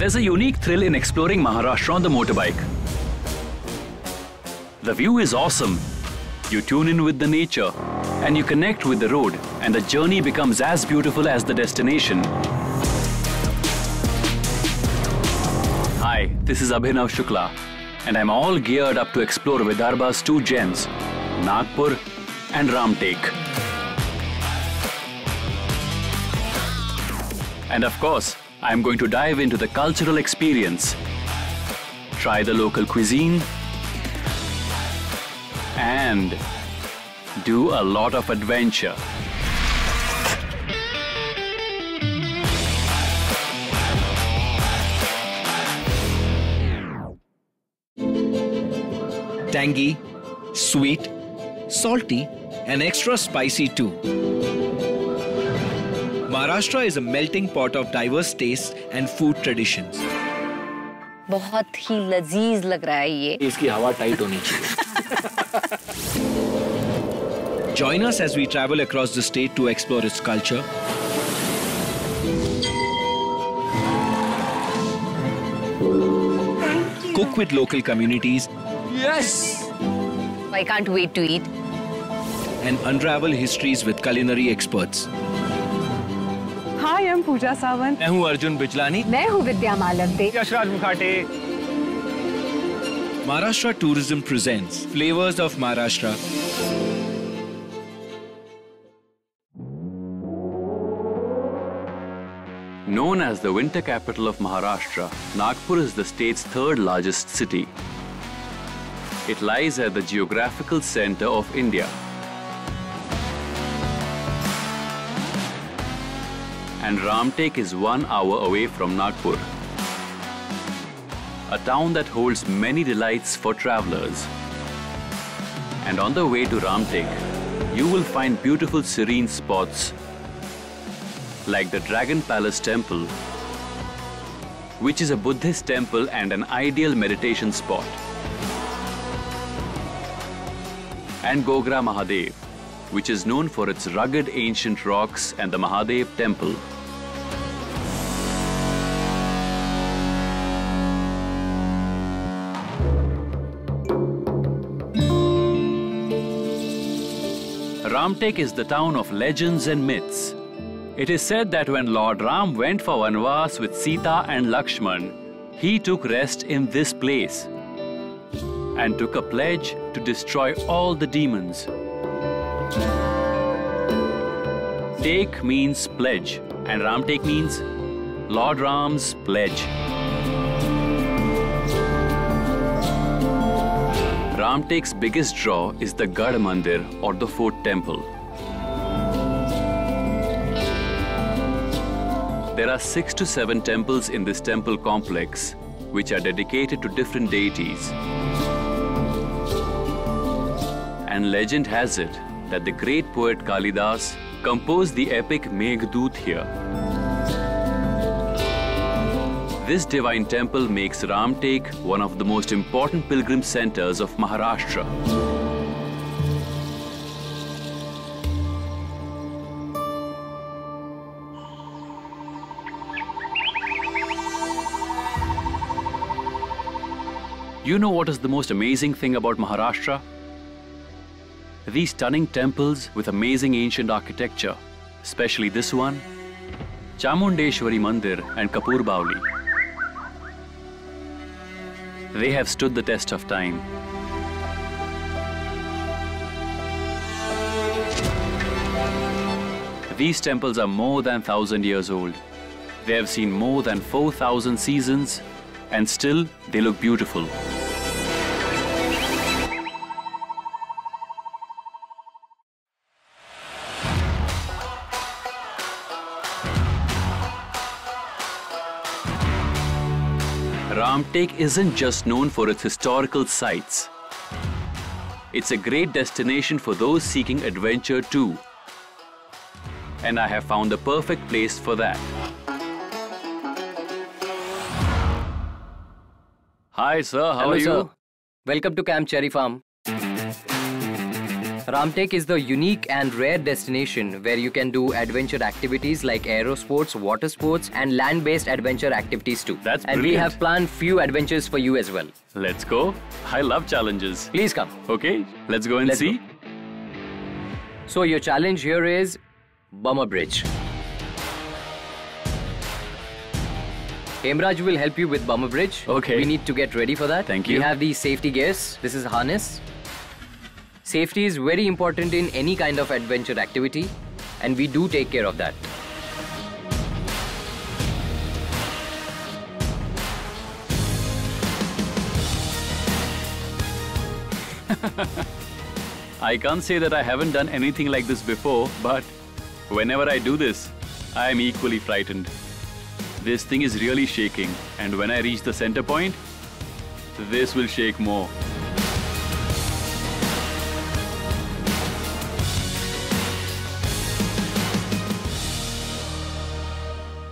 There's a unique thrill in exploring Maharashtra on the motorbike. The view is awesome. You tune in with the nature and you connect with the road, and the journey becomes as beautiful as the destination. Hi, this is Abhinav Shukla, and I'm all geared up to explore Vidarbha's two gems, Nagpur and Ramtek. And of course, I'm going to dive into the cultural experience, try the local cuisine, and do a lot of adventure. Tangy, sweet, salty, and extra spicy too. Maharashtra is a melting pot of diverse tastes and food traditions. बहुत ही लजीज लग रहा है ये. इसकी हवा tight होनी चाहिए. Join us as we travel across the state to explore its culture, cook with local communities, Yes. I can't wait to eat. and unravel histories with culinary experts. Hi, I'm Pooja Sawant. मैं हूँ अर्जुन बिजलानी. मैं हूँ विद्या मालवते. Yashraj Mukhate. Maharashtra Tourism presents Flavors of Maharashtra. Known as the winter capital of Maharashtra, Nagpur is the state's third largest city. It lies at the geographical center of India. And Ramtek is 1 hour away from Nagpur, a town that holds many delights for travelers. And on the way to Ramtek, you will find beautiful serene spots like the Dragon Palace Temple, which is a Buddhist temple and an ideal meditation spot, and Gogra Mahadev, which is known for its rugged ancient rocks, and the Mahadev temple. Ramtek is the town of legends and myths. It is said that when Lord Ram went for Vanvas with Sita and Lakshman, he took rest in this place and took a pledge to destroy all the demons. Tek means pledge, and Ramtek means Lord Ram's pledge. Ramtek's biggest draw is the Gad Mandir, or the Fort Temple. There are 6 to 7 temples in this temple complex, which are dedicated to different deities. And legend has it that the great poet Kalidas composed the epic Meghdoot here. This divine temple makes Ramtek one of the most important pilgrim centers of Maharashtra. You know what is the most amazing thing about Maharashtra? These stunning temples with amazing ancient architecture, especially this one, Chamundeshwari Mandir and Kapur Baoli. They have stood the test of time. These temples are more than 1,000 years old. They have seen more than 4,000 seasons, and still they look beautiful. Ramtek isn't just known for its historical sites. It's a great destination for those seeking adventure too. And I have found the perfect place for that. Hi sir, how are you? Sir. Welcome to Camp Cherry Farm. Ramtek is the unique and rare destination where you can do adventure activities like aero sports, water sports, and land-based adventure activities too. That's And we brilliant. have planned few adventures for you as well. Let's go. I love challenges. Please come. Okay, let's go and Let's see. go. So your challenge here is Bummer Bridge. Hemraj will help you with Bummer Bridge. Okay. We need to get ready for that. Thank you. We have the safety gears. This is harness. Safety is very important in any kind of adventure activity, and we do take care of that. I can't say that I haven't done anything like this before, but whenever I do this, I am equally frightened. This thing is really shaking, and when I reach the center point, this will shake more.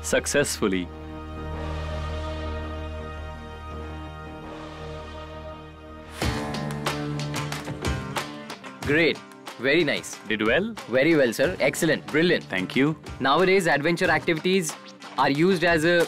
Successfully. Great. Very nice. Did well? Very well, sir. Excellent. Brilliant. Thank you. Nowadays, adventure activities are used as a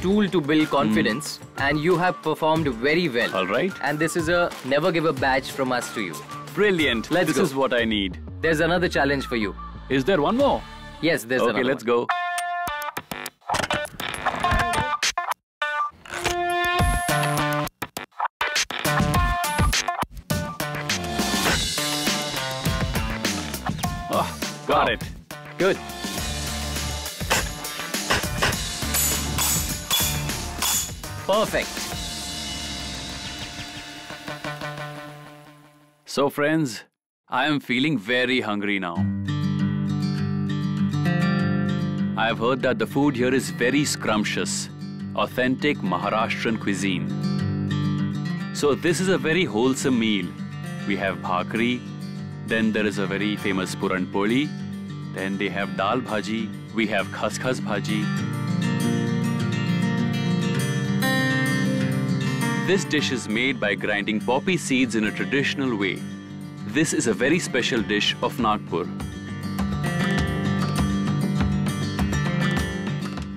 tool to build confidence, and you have performed very well. All right. And this is a never give up badge from us to you. Brilliant. Let's This go. is what I need. There's another challenge for you. Is there one more? Yes, there's Okay, another let's one. go. Oh, got Wow. it. Good. Perfect. So friends, I am feeling very hungry now. I have heard that the food here is very scrumptious, authentic Maharashtrian cuisine. So this is a very wholesome meal. We have bhakri, then there is a very famous puran poli, then they have dal bhaji, we have khaskhas bhaji. This dish is made by grinding poppy seeds in a traditional way. This is a very special dish of Nagpur.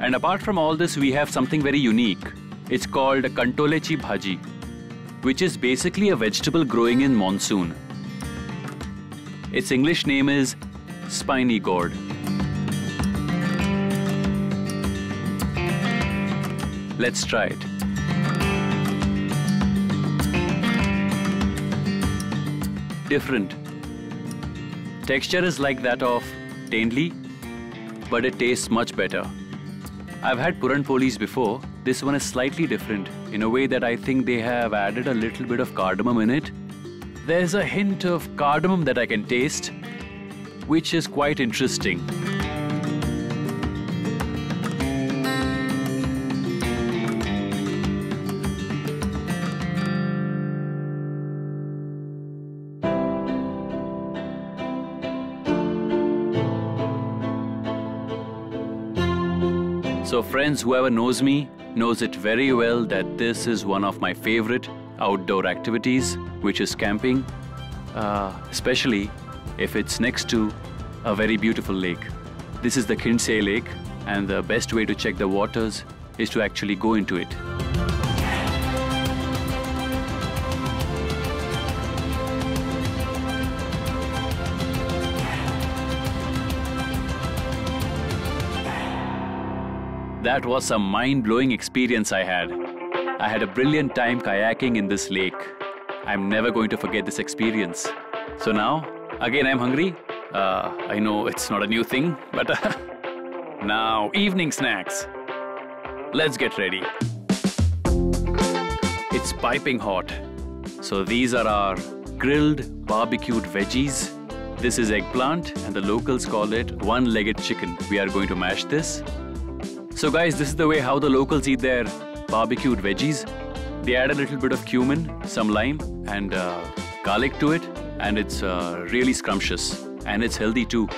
And apart from all this, we have something very unique. It's called kantolechi bhaji, which is basically a vegetable growing in monsoon. Its English name is spiny gourd. Let's try it. Different. Texture is like that of tendli, but it tastes much better. I've had puran polis before. This one is slightly different in a way that I think they have added a little bit of cardamom in it. There's a hint of cardamom that I can taste, which is quite interesting. So friends, whoever knows me knows it very well that this is one of my favorite outdoor activities, which is camping, especially if it's next to a very beautiful lake. This is the Khinsey Lake, and the best way to check the waters is to actually go into it. That was a mind-blowing experience I had. I had a brilliant time kayaking in this lake. I'm never going to forget this experience. So now, again I'm hungry. I know it's not a new thing, but now evening snacks. Let's get ready. It's piping hot. So these are our grilled barbecued veggies. This is eggplant, and the locals call it one-legged chicken. We are going to mash this. So guys, this is the way how the locals eat their barbecued veggies. They add a little bit of cumin, some lime and garlic to it, and it's really scrumptious, and it's healthy too.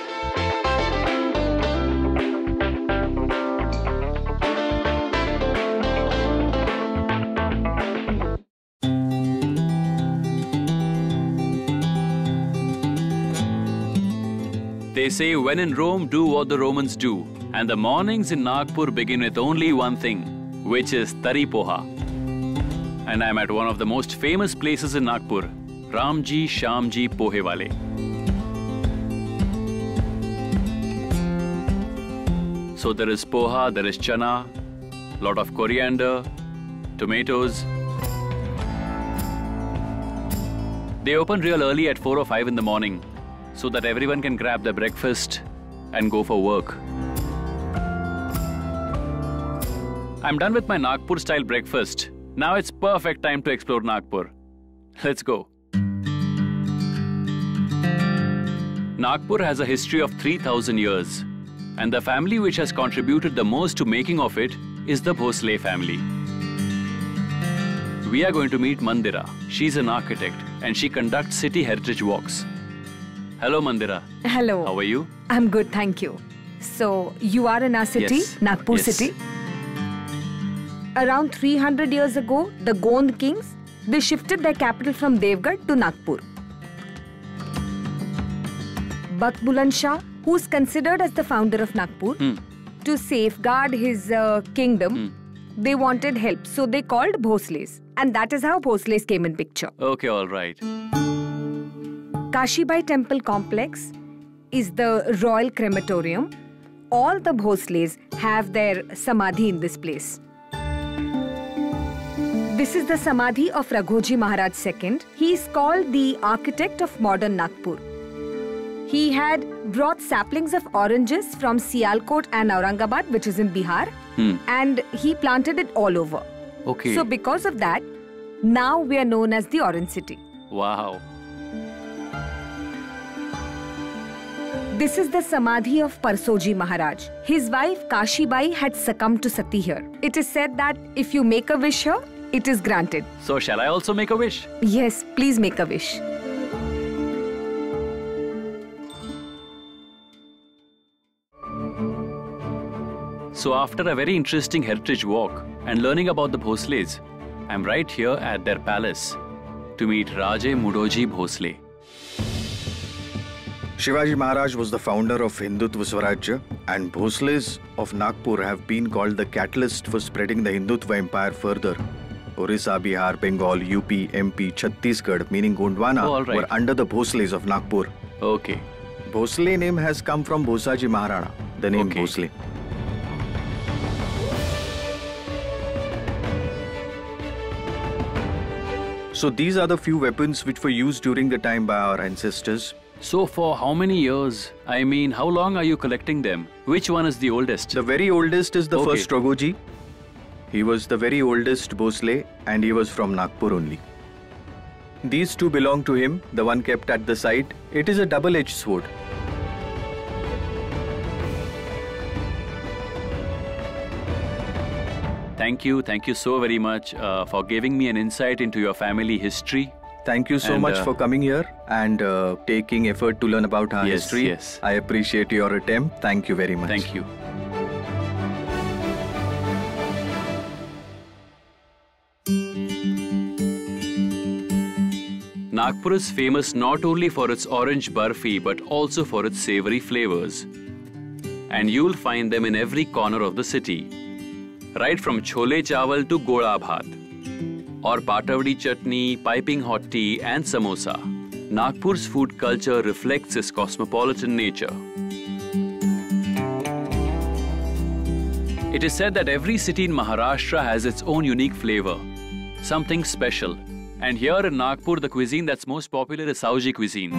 They say when in Rome, do what the Romans do. And the mornings in Nagpur begin with only one thing, which is tari poha. And I'm at one of the most famous places in Nagpur, Ramji Shamji Pohe Wale. So there is poha, there is chana, lot of coriander, tomatoes. They open real early at 4 or 5 in the morning so that everyone can grab their breakfast and go for work. I'm done with my Nagpur style breakfast. Now it's perfect time to explore Nagpur. Let's go. Nagpur has a history of 3,000 years, and the family which has contributed the most to making of it is the Bhosle family. We are going to meet Mandira. She's an architect and she conducts city heritage walks. Hello Mandira. Hello. How are you? I'm good, thank you. So, you are in our city, Yes. Nagpur Yes. city. Around 300 years ago, the Gond kings, they shifted their capital from Devgarh to Nagpur. Bakht Buland Shah, who's considered as the founder of Nagpur, to safeguard his kingdom, they wanted help, so they called Bhosles. And that is how Bhosles came in picture. Okay, all right. Kashibai Temple Complex is the royal crematorium. All the Bhosles have their samadhi in this place. This is the samadhi of Raghoji Maharaj II. He is called the architect of modern Nagpur. He had brought saplings of oranges from Sialkot and Aurangabad, which is in Bihar, and he planted it all over. Okay. So because of that, now we are known as the Orange City. Wow. This is the samadhi of Saoji Maharaj. His wife Kashibai had succumbed to Sati here. It is said that if you make a wish here, it is granted. So shall I also make a wish? Yes, please make a wish. So after a very interesting heritage walk and learning about the Bhosles, I'm right here at their palace to meet Raje Mudoji Bhosle. Shivaji Maharaj was the founder of Hindutva Swarajya, and Bhosles of Nagpur have been called the catalyst for spreading the Hindutva empire further. Orissa, Bihar, Bengal, UP, MP, Chhattisgarh, meaning Gondwana, were under the Bhosles of Nagpur. Okay. Bhosle name has come from Bhosaji Maharana, the name Bhosle. So these are the few weapons which were used during the time by our ancestors. So for how many years? I mean, how long are you collecting them? Which one is the oldest? The very oldest is the first Raghoji. He was the very oldest Bhosle and he was from Nagpur only. These two belong to him, the one kept at the side. It is a double-edged sword. Thank you so very much for giving me an insight into your family history. Thank you so much for coming here and taking effort to learn about our history. Yes. I appreciate your attempt. Thank you very much. Thank you. Nagpur is famous not only for its orange barfi but also for its savory flavors. And you'll find them in every corner of the city. Right from chole chawal to goda bhat, or patavdi chutney, piping hot tea and samosa. Nagpur's food culture reflects its cosmopolitan nature. It is said that every city in Maharashtra has its own unique flavor, something special. And here in Nagpur, the cuisine that's most popular is Saoji cuisine.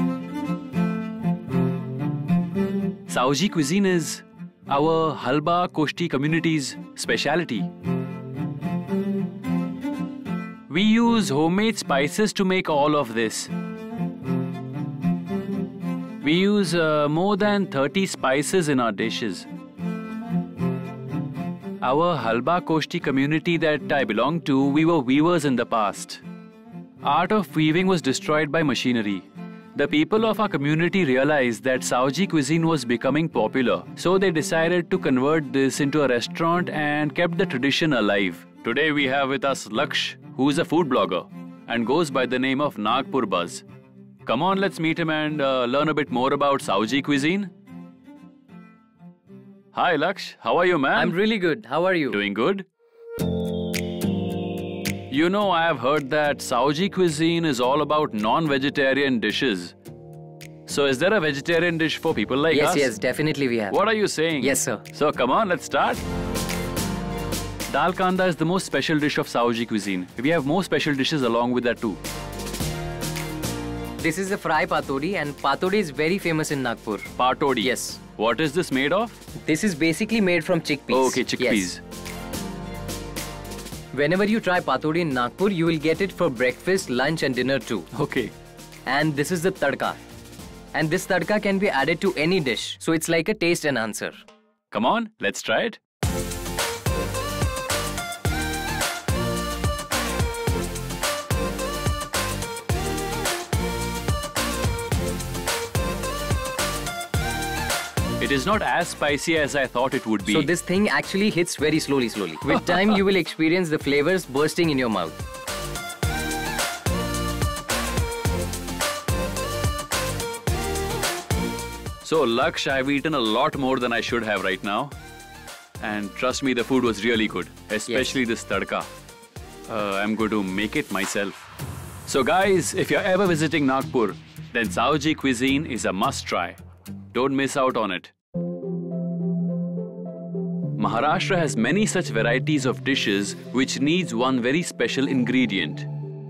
Saoji cuisine is our Halba Koshti community's speciality. We use homemade spices to make all of this. We use more than 30 spices in our dishes. Our Halba Koshti community that I belong to, we were weavers in the past. Art of weaving was destroyed by machinery. The people of our community realized that Saoji cuisine was becoming popular, so they decided to convert this into a restaurant and kept the tradition alive. Today we have with us Laksh, who is a food blogger and goes by the name of Nagpur Buzz. Come on, let's meet him and learn a bit more about Saoji cuisine. Hi Laksh, how are you, man? I'm really good. How are you? Doing good. You know, I have heard that Saoji cuisine is all about non-vegetarian dishes. So is there a vegetarian dish for people like us? Yes, definitely we have. What are you saying? Yes, sir. So come on, let's start. Dal kanda is the most special dish of Saoji cuisine. We have more special dishes along with that too. This is a fry patodi, and patodi is very famous in Nagpur. Patodi? Yes. What is this made of? This is basically made from chickpeas. Okay, chickpeas. Yes. Whenever you try patodi in Nagpur, you will get it for breakfast, lunch and dinner too. Okay. And this is the tadka. And this tadka can be added to any dish. So it's like a taste enhancer. Come on, let's try it. It is not as spicy as I thought it would be. So this thing actually hits very slowly. With time, you will experience the flavors bursting in your mouth. So Laksh, I've eaten a lot more than I should have right now. And trust me, the food was really good. Especially this tadka. I'm going to make it myself. So guys, if you're ever visiting Nagpur, then Saoji cuisine is a must try. Don't miss out on it. Maharashtra has many such varieties of dishes which needs one very special ingredient,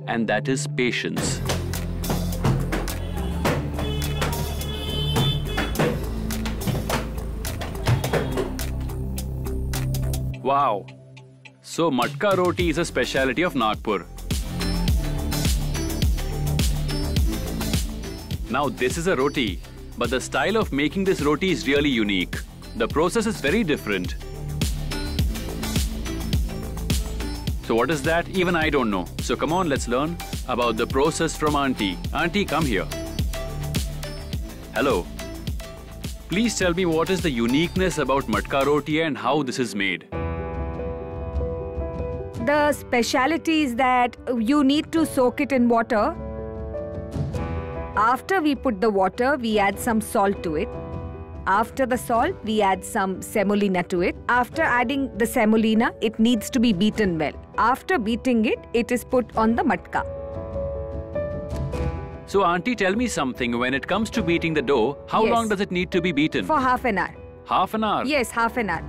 and that is patience. Wow! So matka roti is a speciality of Nagpur. Now this is a roti, but the style of making this roti is really unique. The process is very different. So what is that? Even I don't know. So come on, let's learn about the process from Auntie. Auntie, come here. Hello. Please tell me what is the uniqueness about matka roti and how this is made. The speciality is that you need to soak it in water. After we put the water, we add some salt to it. After the salt, we add some semolina to it. After adding the semolina, it needs to be beaten well. After beating it, it is put on the matka. So Auntie, tell me something. When it comes to beating the dough, how Yes. long does it need to be beaten? For half an hour. Half an hour? Yes, half an hour.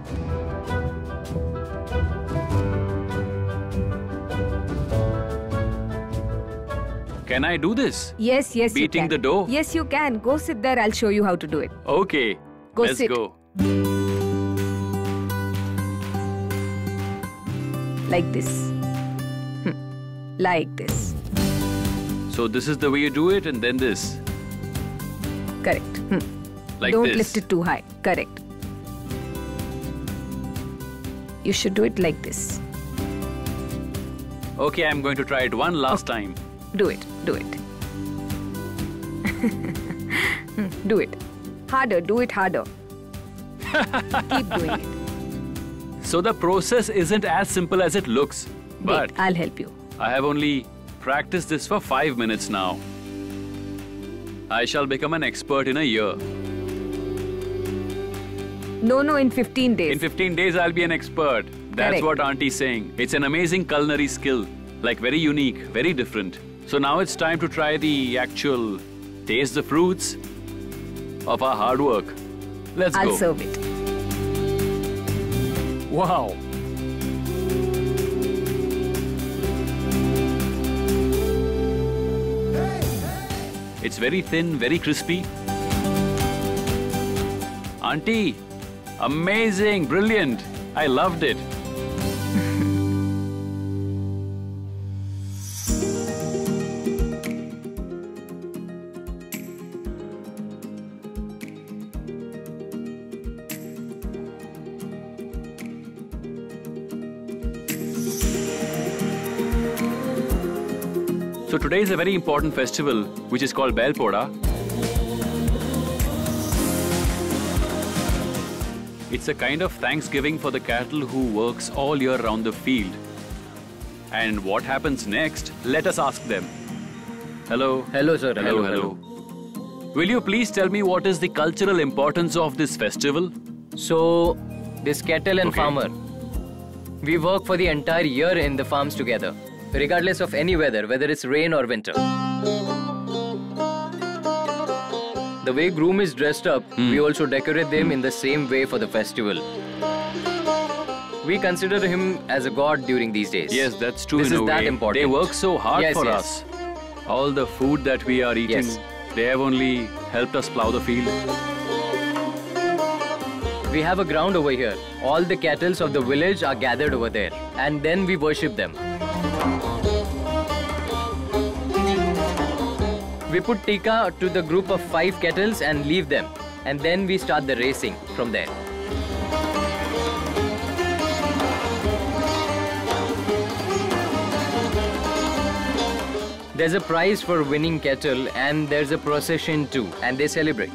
Can I do this? Yes, you can. Beating the dough? Yes, you can. Go sit there. I'll show you how to do it. Okay. Go Let's sit. go. Like this. Like this. So this is the way you do it, and then this. Correct. Like Don't this. lift it too high. Correct. You should do it like this. Okay, I'm going to try it one last time. Do it. Do it. Do it. Harder. Do it harder. Keep doing it. So the process isn't as simple as it looks. But Wait, I'll help you. I have only practiced this for 5 minutes now. I shall become an expert in a year. No, in 15 days. In 15 days, I'll be an expert. That's Correct. what Auntie's saying. It's an amazing culinary skill. Like very unique, very different. So now it's time to try the actual taste the fruits of our hard work. Let's I'll go. serve it. Wow. It's very thin, very crispy. Auntie, amazing, brilliant. I loved it. So today is a very important festival which is called Bel Poda. It's a kind of thanksgiving for the cattle who works all year round the field. And what happens next? Let us ask them. Hello. Hello, sir. Hello. Will you please tell me what is the cultural importance of this festival? So, this kettle and Okay. farmer. We work for the entire year in the farms together, regardless of any weather, whether it's rain or winter. The way groom is dressed up, we also decorate them in the same way for the festival. We consider him as a god during these days. Yes, that's true. This in is a that way. important. They work so hard Yes, for yes. us. All the food that we are eating, Yes. they have only helped us plow the field. We have a ground over here. All the cattle of the village are gathered over there, and then we worship them. We put tikka to the group of 5 kettles and leave them, and then we start the racing from there. There's a prize for winning kettle, and there's a procession too, and they celebrate.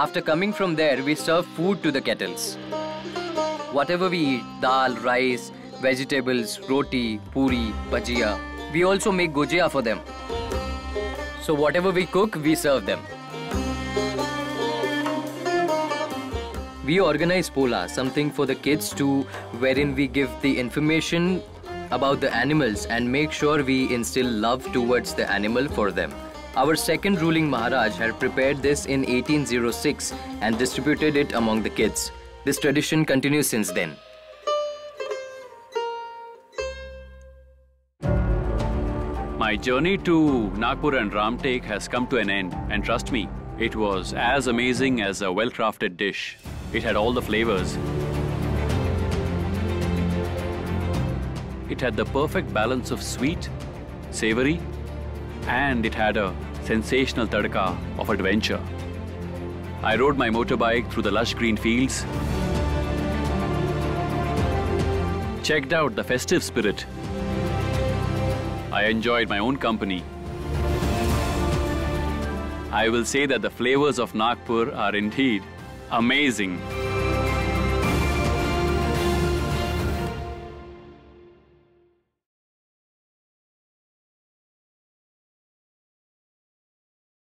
After coming from there, we serve food to the kettles. Whatever we eat, dal, rice, vegetables, roti, puri, bhajia, we also make gujia for them. So whatever we cook, we serve them. We organize Pola, something for the kids too, wherein we give the information about the animals and make sure we instill love towards the animal for them. Our second ruling Maharaj had prepared this in 1806 and distributed it among the kids. This tradition continues since then. My journey to Nagpur and Ramtek has come to an end, and trust me, it was as amazing as a well-crafted dish. It had all the flavors. It had the perfect balance of sweet, savory, and it had a sensational tadka of adventure. I rode my motorbike through the lush green fields, checked out the festive spirit. I enjoyed my own company. I will say that the flavors of Nagpur are indeed amazing.